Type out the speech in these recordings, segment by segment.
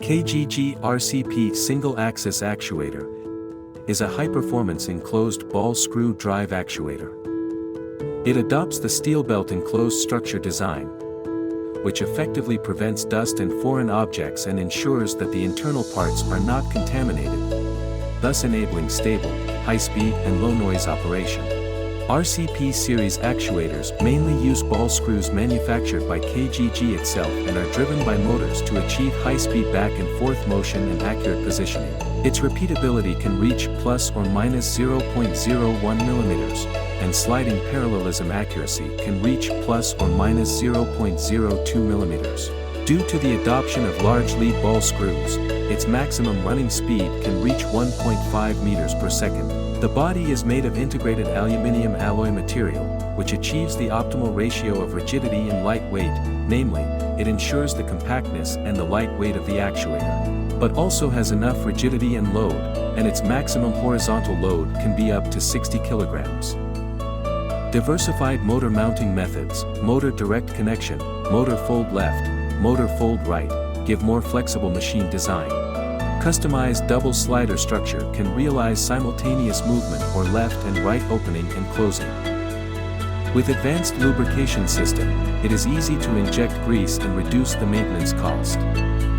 KGG RCP Single-Axis Actuator is a high-performance enclosed ball screw drive actuator. It adopts the steel belt enclosed structure design, which effectively prevents dust and foreign objects and ensures that the internal parts are not contaminated, thus enabling stable, high-speed and low-noise operation. RCP series actuators mainly use ball screws manufactured by KGG itself and are driven by motors to achieve high-speed back and forth motion and accurate positioning. Its repeatability can reach plus or minus 0.01 mm, and sliding parallelism accuracy can reach plus or minus 0.02 mm. Due to the adoption of large lead ball screws, its maximum running speed can reach 1.5 meters per second. The body is made of integrated aluminum alloy material, which achieves the optimal ratio of rigidity and light weight, namely, it ensures the compactness and the light weight of the actuator, but also has enough rigidity and load, and its maximum horizontal load can be up to 60 kilograms. Diversified motor mounting methods, motor direct connection, motor fold left, motor fold right, give more flexible machine design. Customized double slider structure can realize simultaneous movement or left and right opening and closing. With advanced lubrication system, it is easy to inject grease and reduce the maintenance cost.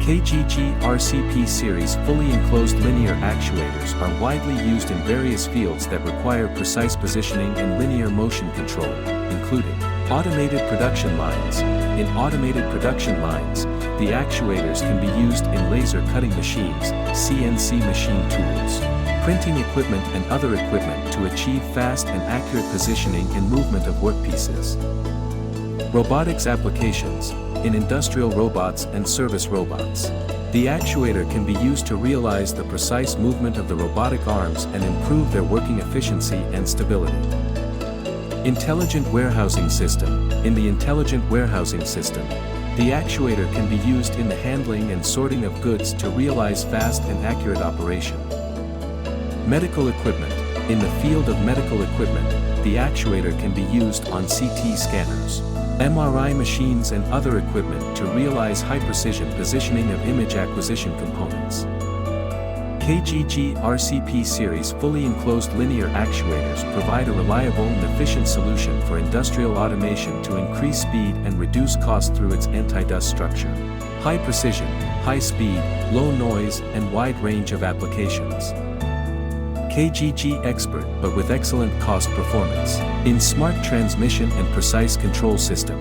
KGG RCP series fully enclosed linear actuators are widely used in various fields that require precise positioning and linear motion control, including automated production lines. In automated production lines, the actuators can be used in laser cutting machines, CNC machine tools, printing equipment and other equipment to achieve fast and accurate positioning and movement of workpieces. Robotics applications, in industrial robots and service robots. The actuator can be used to realize the precise movement of the robotic arms and improve their working efficiency and stability. Intelligent warehousing system. In the intelligent warehousing system, the actuator can be used in the handling and sorting of goods to realize fast and accurate operation. Medical equipment. In the field of medical equipment, the actuator can be used on CT scanners, MRI machines and other equipment to realize high-precision positioning of image acquisition components. KGG RCP series fully enclosed linear actuators provide a reliable and efficient solution for industrial automation to increase speed and reduce cost through its anti-dust structure. High precision, high speed, low noise, and wide range of applications. KGG expert but with excellent cost performance. In smart transmission and precise control system,